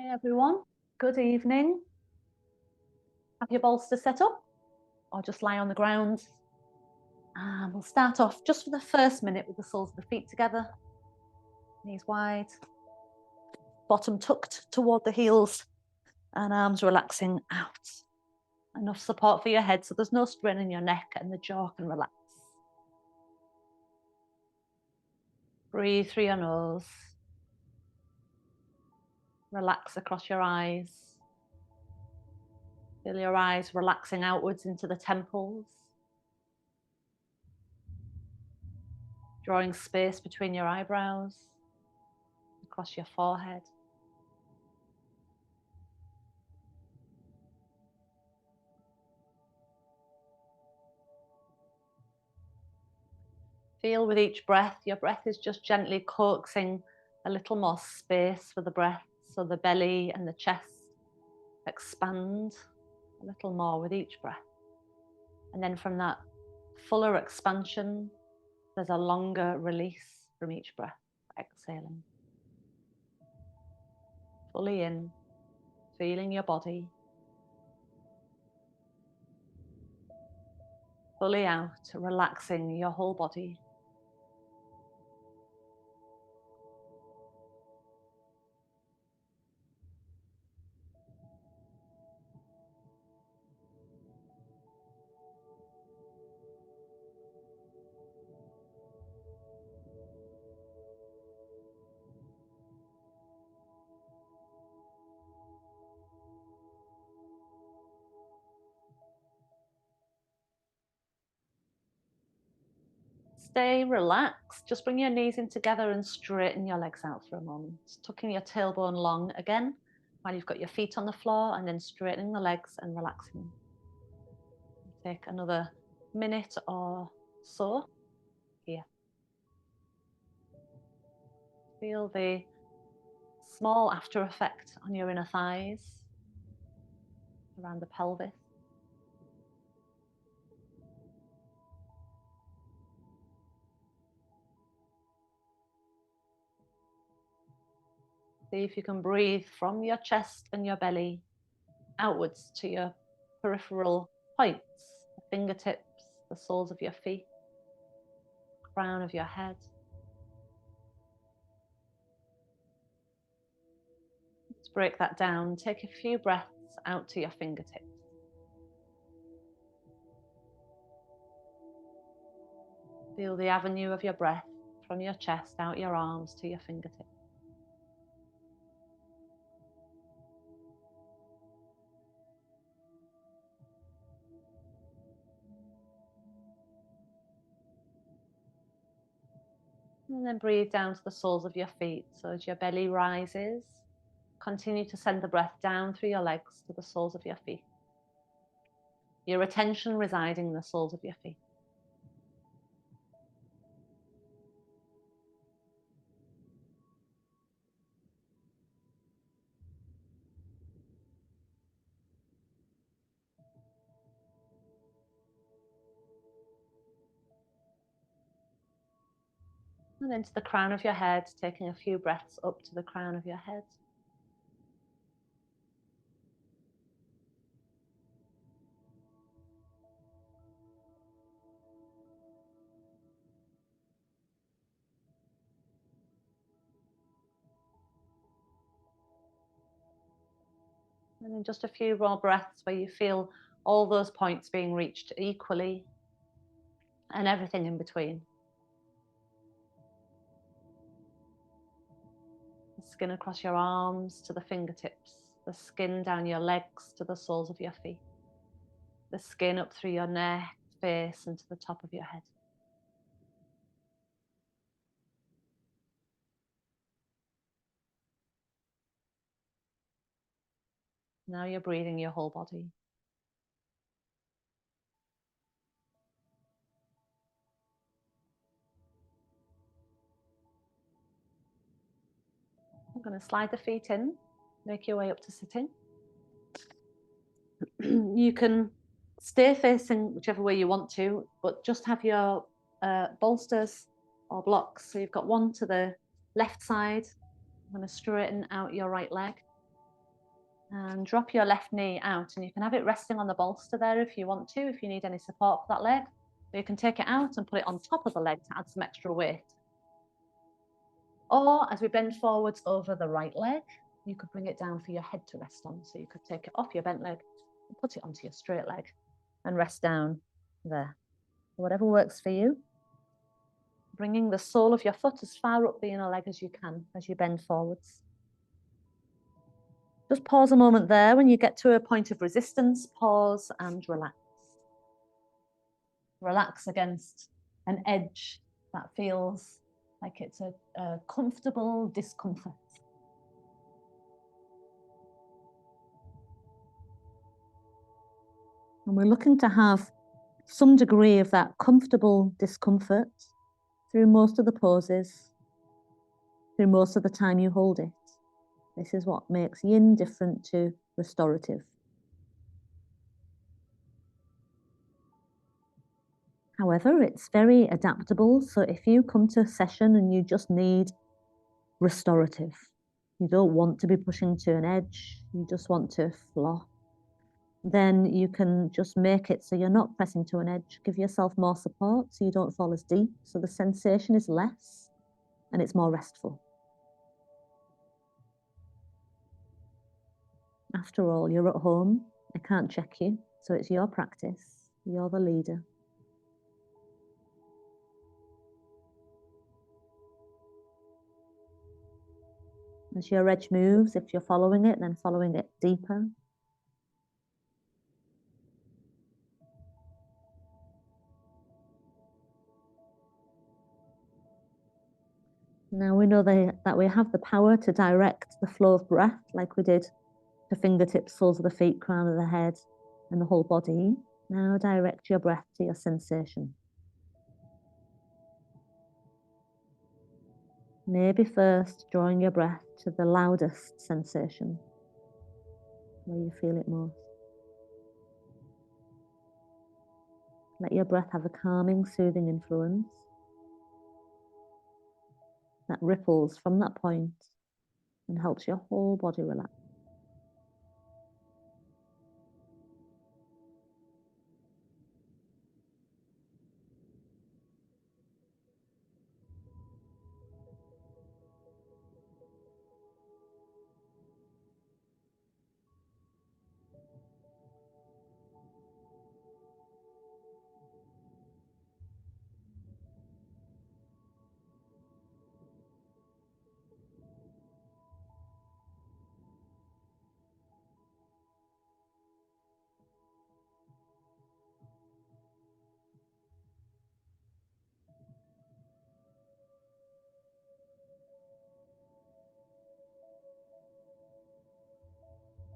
Hey everyone, good evening. Have your bolster set up or just lie on the ground. And we'll start off just for the first minute with the soles of the feet together, knees wide, bottom tucked toward the heels and arms relaxing out. Enough support for your head so there's no strain in your neck and the jaw can relax. Breathe through your nose. Relax across your eyes. Feel your eyes relaxing outwards into the temples. Drawing space between your eyebrows, across your forehead. Feel with each breath, your breath is just gently coaxing a little more space for the breath, so the belly and the chest expand a little more with each breath. And then from that fuller expansion, there's a longer release from each breath, exhaling. Fully in, feeling your body. Fully out, relaxing your whole body. Stay relaxed. Just bring your knees in together and straighten your legs out for a moment. Tucking your tailbone long again while you've got your feet on the floor, and then straightening the legs and relaxing. Take another minute or so here. Feel the small after effect on your inner thighs, around the pelvis. See if you can breathe from your chest and your belly outwards to your peripheral points, the fingertips, the soles of your feet, crown of your head. Let's break that down. Take a few breaths out to your fingertips. Feel the avenue of your breath from your chest out your arms to your fingertips. And then breathe down to the soles of your feet. So as your belly rises, continue to send the breath down through your legs to the soles of your feet. Your attention residing in the soles of your feet. And then to the crown of your head, taking a few breaths up to the crown of your head. And then just a few more breaths where you feel all those points being reached equally and everything in between. The skin across your arms to the fingertips, the skin down your legs to the soles of your feet, the skin up through your neck, face, and to the top of your head. Now you're breathing your whole body. I'm going to slide the feet in, make your way up to sitting. You can stay facing whichever way you want to, but just have your bolsters or blocks. So you've got one to the left side. I'm going to straighten out your right leg. And drop your left knee out, and you can have it resting on the bolster there if you want to, if you need any support for that leg. Or you can take it out and put it on top of the leg to add some extra weight. Or as we bend forwards over the right leg, you could bring it down for your head to rest on. So you could take it off your bent leg and put it onto your straight leg and rest down there. Whatever works for you. Bringing the sole of your foot as far up the inner leg as you can as you bend forwards. Just pause a moment there. When you get to a point of resistance, pause and relax. Relax against an edge that feels like it's a comfortable discomfort. And we're looking to have some degree of that comfortable discomfort through most of the poses, through most of the time you hold it. This is what makes yin different to restorative. However, it's very adaptable. So if you come to a session and you just need restorative, you don't want to be pushing to an edge, you just want to flop, then you can just make it so you're not pressing to an edge. Give yourself more support so you don't fall as deep. So the sensation is less and it's more restful. After all, you're at home. I can't check you. So it's your practice. You're the leader. As your edge moves, if you're following it, then following it deeper. Now we know that we have the power to direct the flow of breath like we did to fingertips, soles of the feet, crown of the head, and the whole body. Now direct your breath to your sensation. Maybe first drawing your breath to the loudest sensation, where you feel it most. Let your breath have a calming, soothing influence that ripples from that point and helps your whole body relax.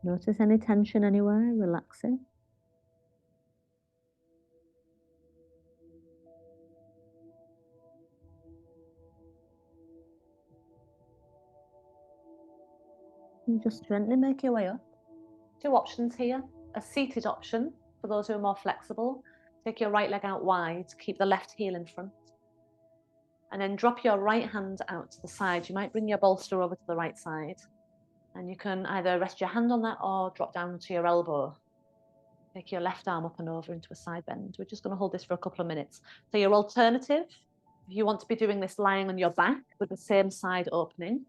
Notice any tension anywhere, relax it. And just gently make your way up. Two options here. A seated option for those who are more flexible. Take your right leg out wide, keep the left heel in front. And then drop your right hand out to the side. You might bring your bolster over to the right side. And you can either rest your hand on that or drop down to your elbow. Take your left arm up and over into a side bend. We're just going to hold this for a couple of minutes. So your alternative, if you want to be doing this lying on your back with the same side opening,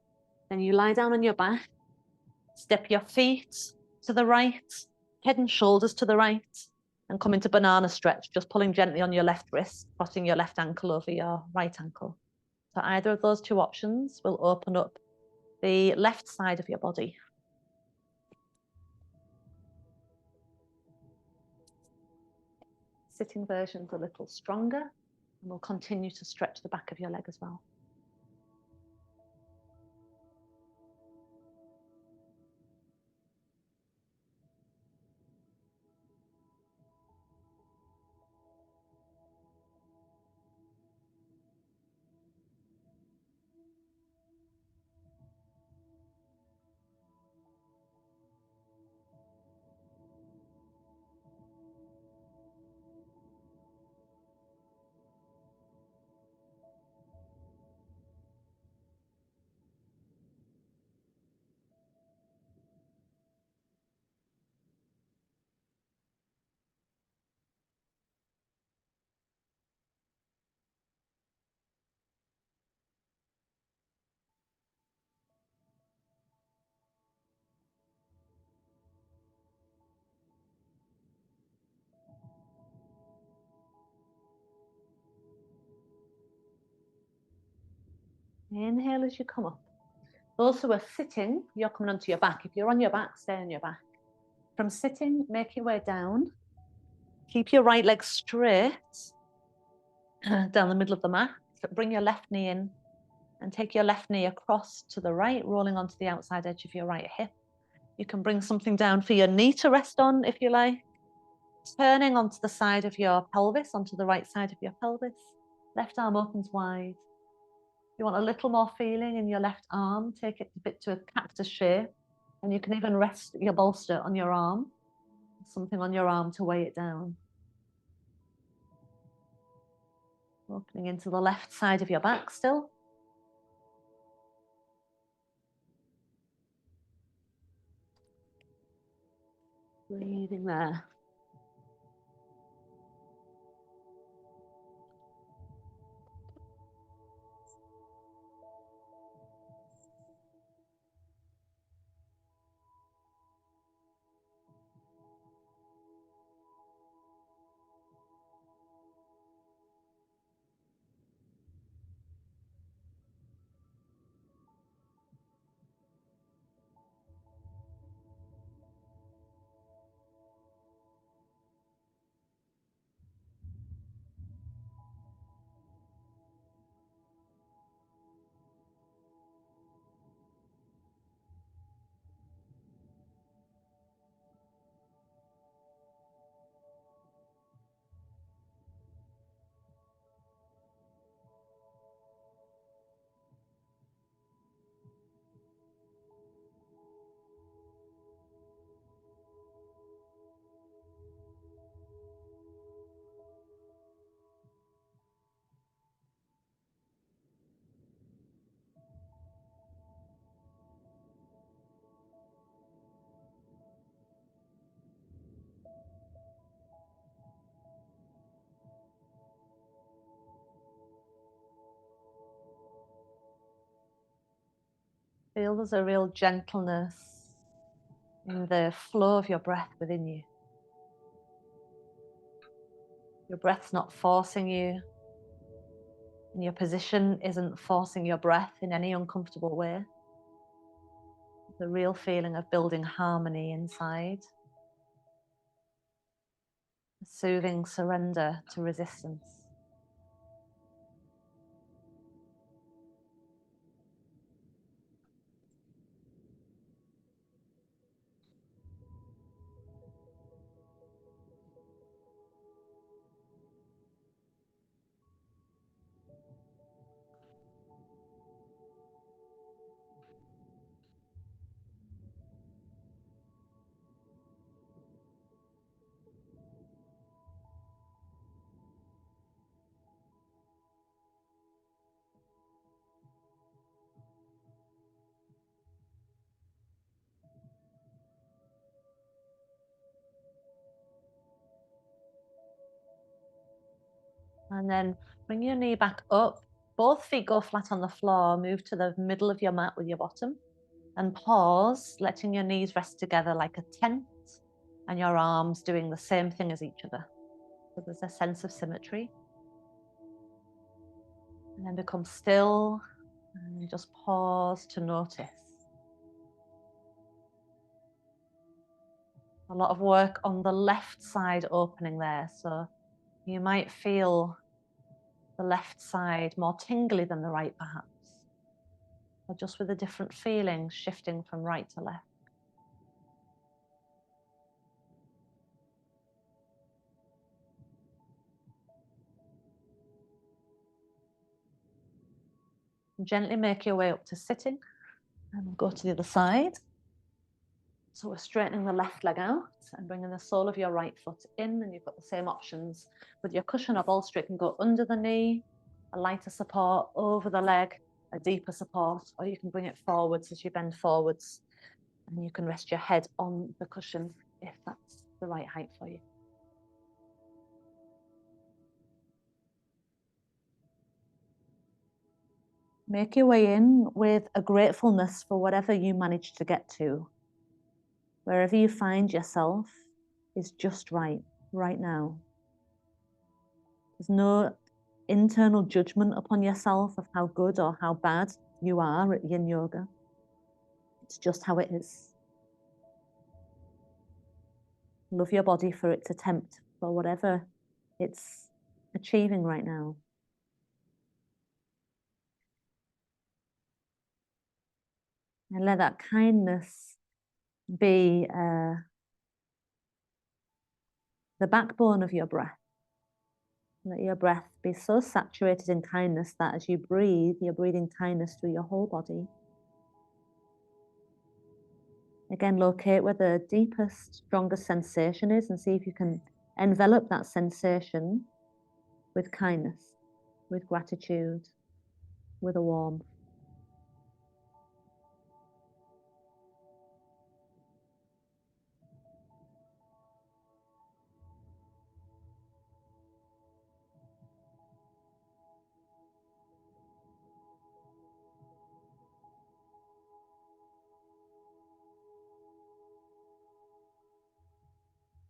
then you lie down on your back, step your feet to the right, head and shoulders to the right, and come into banana stretch, just pulling gently on your left wrist, crossing your left ankle over your right ankle. So either of those two options will open up the left side of your body. Sitting version's a little stronger, and we'll continue to stretch the back of your leg as well. Inhale as you come up. Those who are sitting, you're coming onto your back. If you're on your back, stay on your back. From sitting, make your way down. Keep your right leg straight down the middle of the mat. Bring your left knee in and take your left knee across to the right, rolling onto the outside edge of your right hip. You can bring something down for your knee to rest on if you like. Turning onto the side of your pelvis, onto the right side of your pelvis. Left arm opens wide. You want a little more feeling in your left arm, take it a bit to a cactus shape. And you can even rest your bolster on your arm, something on your arm to weigh it down. Opening into the left side of your back still. Breathing there. Feel there's a real gentleness in the flow of your breath within you. Your breath's not forcing you, and your position isn't forcing your breath in any uncomfortable way. It's a real feeling of building harmony inside. A soothing surrender to resistance. And then bring your knee back up. Both feet go flat on the floor. Move to the middle of your mat with your bottom. And pause, letting your knees rest together like a tent. And your arms doing the same thing as each other. So there's a sense of symmetry. And then become still. And just pause to notice. A lot of work on the left side opening there. So you might feel the left side more tingly than the right, perhaps. Or just with a different feeling, shifting from right to left. And gently make your way up to sitting. And we'll go to the other side. So we're straightening the left leg out and bringing the sole of your right foot in, and you've got the same options with your cushion or bolster. It can go under the knee, a lighter support over the leg, a deeper support, or you can bring it forwards as you bend forwards, and you can rest your head on the cushion if that's the right height for you. Make your way in with a gratefulness for whatever you manage to get to. Wherever you find yourself is just right now. There's no internal judgment upon yourself of how good or how bad you are at yin yoga. It's just how it is. Love your body for its attempt, for whatever it's achieving right now. And let that kindness be the backbone of your breath. Let your breath be so saturated in kindness that as you breathe, you're breathing kindness through your whole body. Again, locate where the deepest, strongest sensation is and see if you can envelop that sensation with kindness, with gratitude, with a warmth.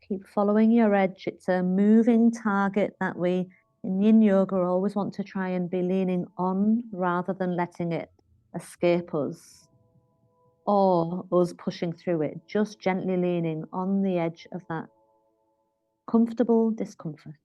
Keep following your edge. It's a moving target that we in yin yoga always want to try and be leaning on rather than letting it escape us or us pushing through it, just gently leaning on the edge of that comfortable discomfort.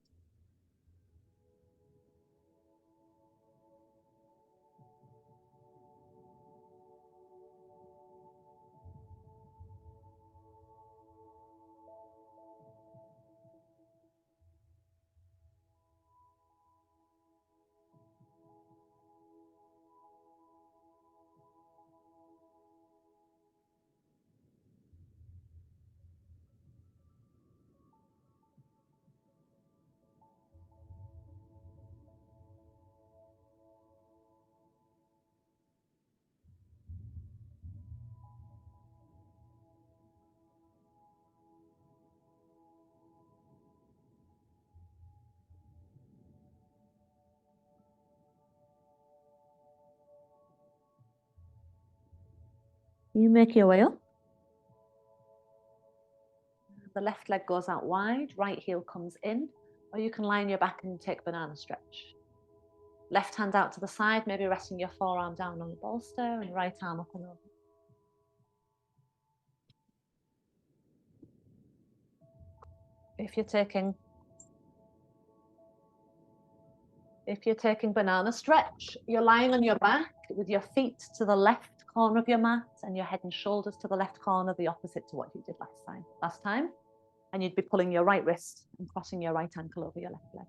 You make your way up. The left leg goes out wide, right heel comes in, or you can lie on your back and take banana stretch. Left hand out to the side, maybe resting your forearm down on the bolster and right arm up and over. If you're taking banana stretch, you're lying on your back with your feet to the left corner of your mat and your head and shoulders to the left corner, the opposite to what you did last time. And you'd be pulling your right wrist and crossing your right ankle over your left leg.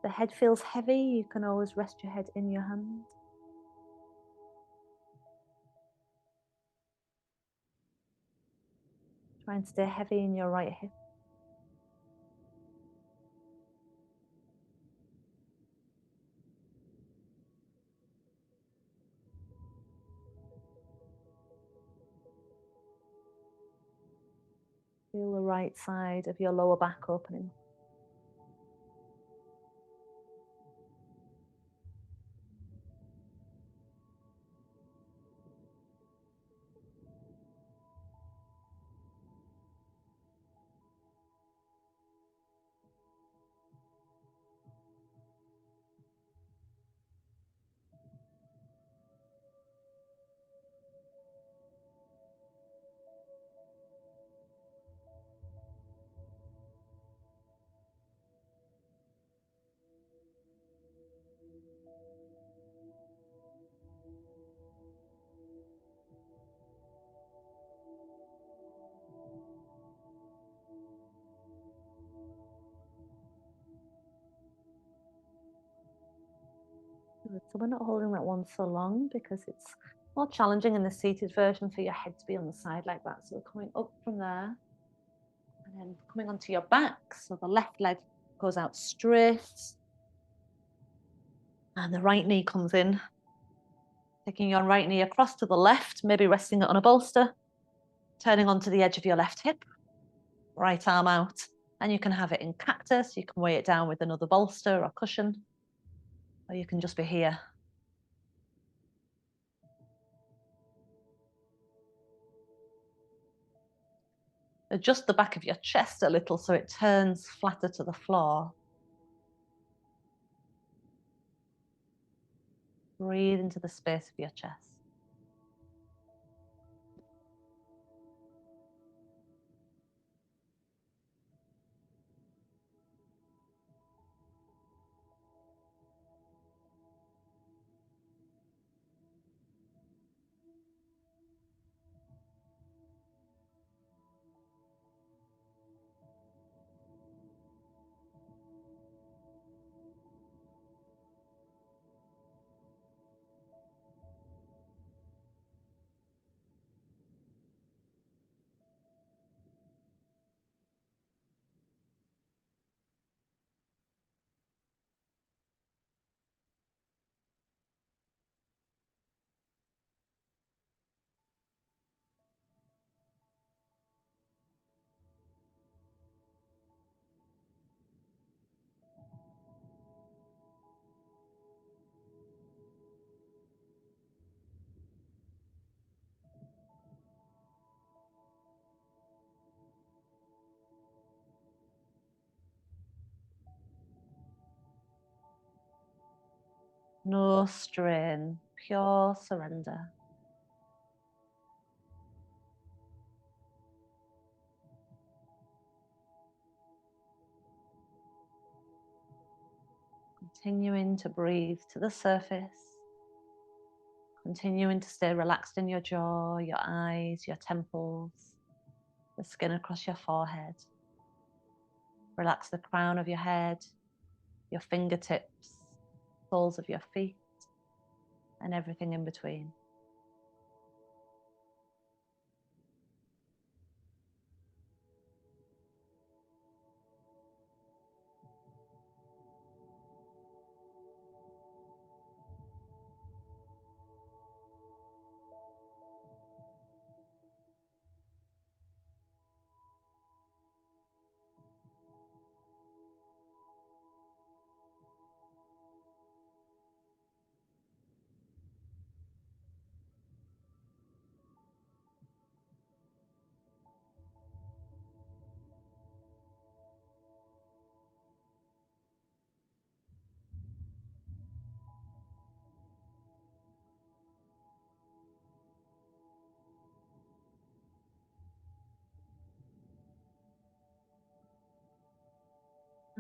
The head feels heavy, you can always rest your head in your hand. Try and stay heavy in your right hip. Feel the right side of your lower back opening. So we're not holding that one so long because it's more challenging in the seated version for your head to be on the side like that. So we're coming up from there and then coming onto your back. So the left leg goes out straight and the right knee comes in. Taking your right knee across to the left, maybe resting it on a bolster, turning onto the edge of your left hip, right arm out. And you can have it in cactus, you can weigh it down with another bolster or cushion, or you can just be here. Adjust the back of your chest a little so it turns flatter to the floor. Breathe into the space of your chest. No strain, pure surrender. Continuing to breathe to the surface. Continuing to stay relaxed in your jaw, your eyes, your temples, the skin across your forehead. Relax the crown of your head, your fingertips, soles of your feet, and everything in between.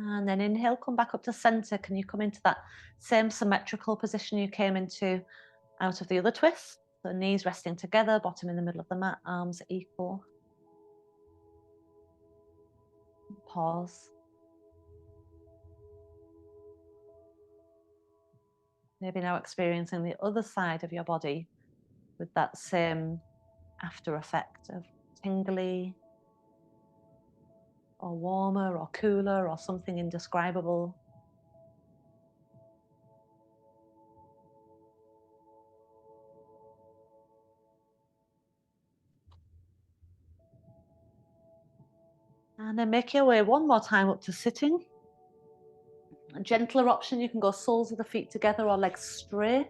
And then inhale, come back up to center. Can you come into that same symmetrical position you came into out of the other twist? So knees resting together, bottom in the middle of the mat, arms equal. Pause. Maybe now experiencing the other side of your body with that same after effect of tingly or warmer or cooler or something indescribable. And then make your way one more time up to sitting. A gentler option, you can go soles of the feet together or legs straight.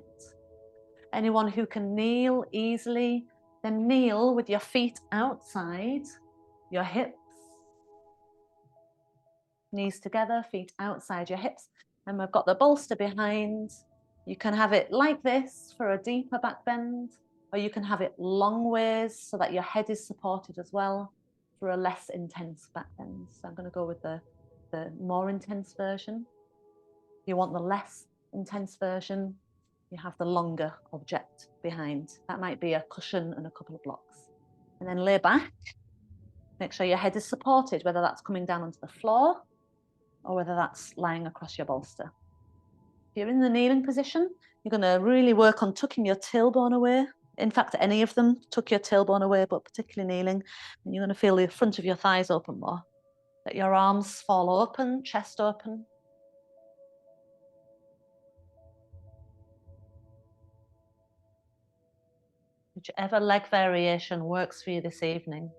Anyone who can kneel easily, then kneel with your feet outside your hips. Knees together, feet outside your hips. And we've got the bolster behind. You can have it like this for a deeper back bend, or you can have it long ways so that your head is supported as well for a less intense back bend. So I'm going to go with the more intense version. If you want the less intense version, you have the longer object behind. That might be a cushion and a couple of blocks. And then lay back. Make sure your head is supported, whether that's coming down onto the floor or whether that's lying across your bolster. If you're in the kneeling position, you're going to really work on tucking your tailbone away. In fact, any of them, tuck your tailbone away, but particularly kneeling. And you're going to feel the front of your thighs open more. Let your arms fall open, chest open. Whichever leg variation works for you this evening.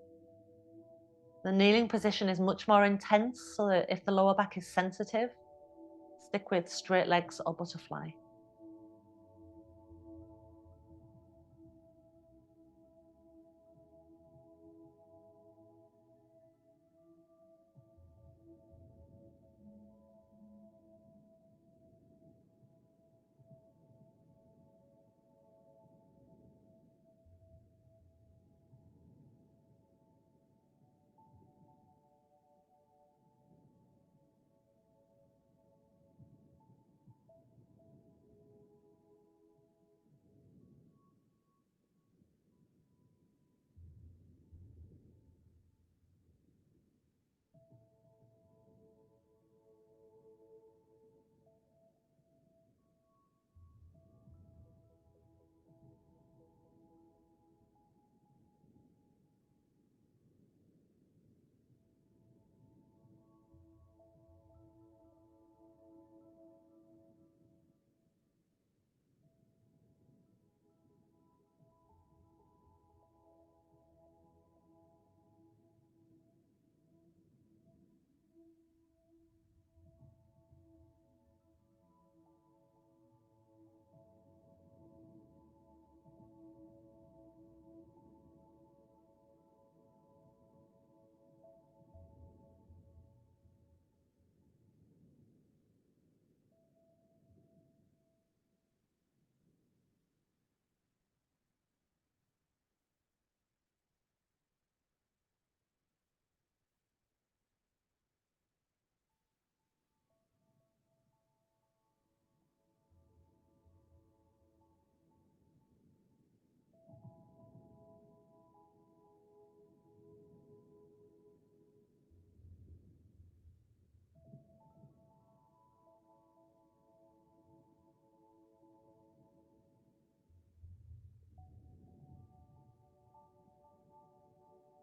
The kneeling position is much more intense, so that if the lower back is sensitive, stick with straight legs or butterfly.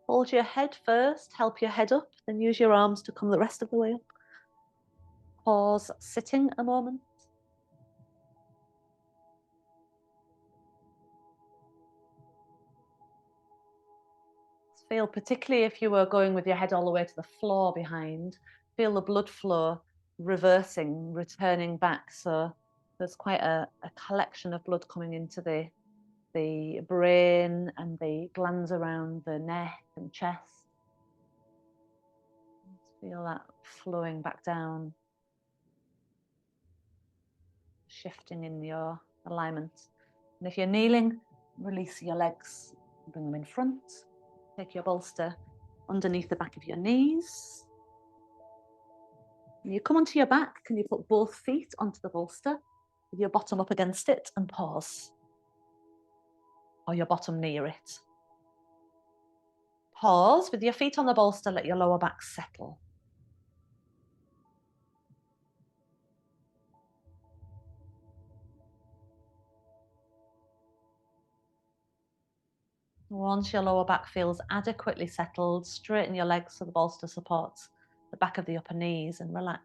Hold your head first, help your head up, then use your arms to come the rest of the way up. Pause, sitting a moment. Feel, particularly if you were going with your head all the way to the floor behind, feel the blood flow reversing, returning back. So there's quite a collection of blood coming into the brain and the glands around the neck and chest. Feel that flowing back down, shifting in your alignment. And if you're kneeling, release your legs, bring them in front. Take your bolster underneath the back of your knees. When you come onto your back, can you put both feet onto the bolster with your bottom up against it and pause? Or your bottom near it. Pause with your feet on the bolster, let your lower back settle. Once your lower back feels adequately settled, straighten your legs so the bolster supports the back of the upper knees and relax.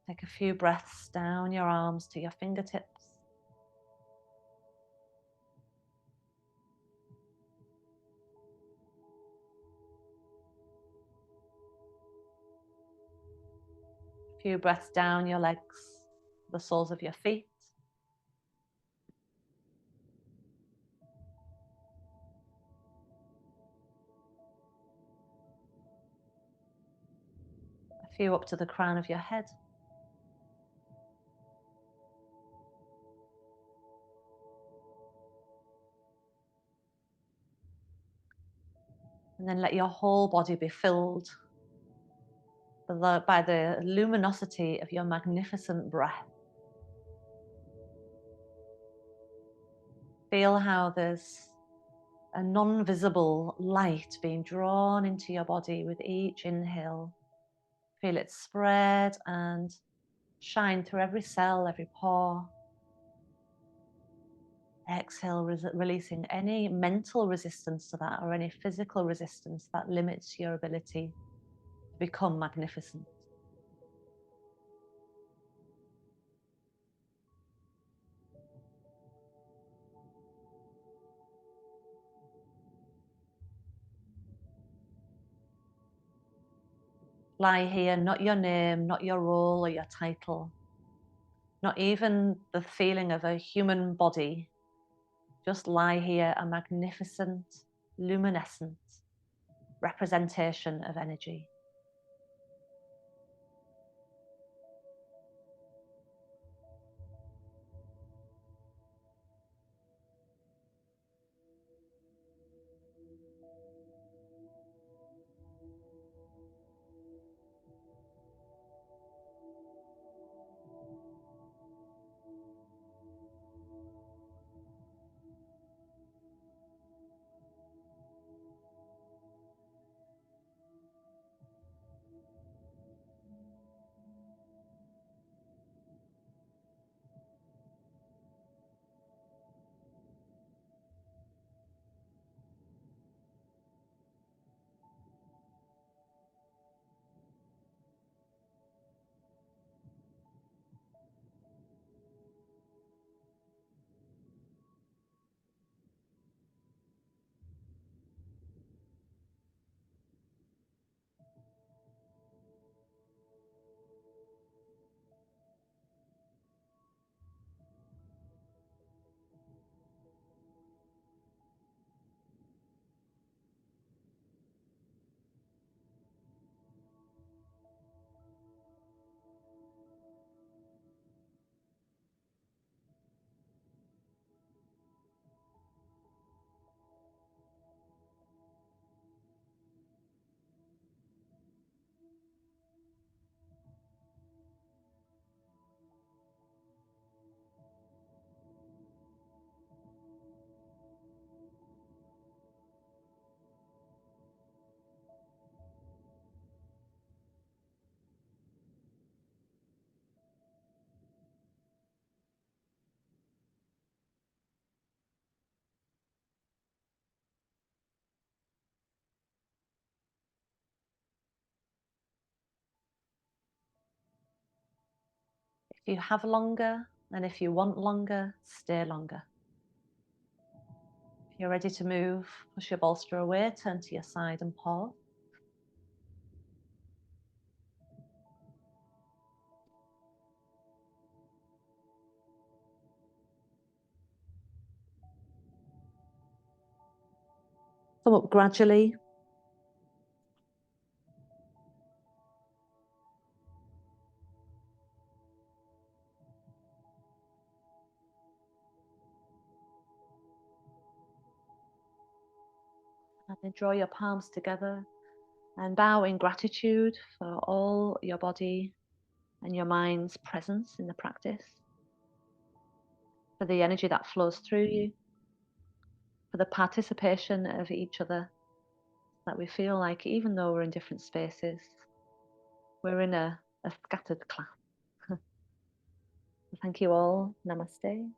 Take a few breaths down your arms to your fingertips. A few breaths down your legs, the soles of your feet. A few up to the crown of your head. And then let your whole body be filled by the luminosity of your magnificent breath. Feel how there's a non-visible light being drawn into your body with each inhale. Feel it spread and shine through every cell, every pore. Exhale, releasing any mental resistance to that or any physical resistance that limits your ability to become magnificent. Lie here, not your name, not your role or your title, not even the feeling of a human body. Just lie here, a magnificent, luminescent representation of energy. If you have longer, and if you want longer, stay longer. If you're ready to move, push your bolster away, turn to your side and pause. Come up gradually. And then draw your palms together and bow in gratitude for all your body and your mind's presence in the practice, for the energy that flows through you, for the participation of each other, that we feel like even though we're in different spaces, we're in a scattered class. Thank you all. Namaste.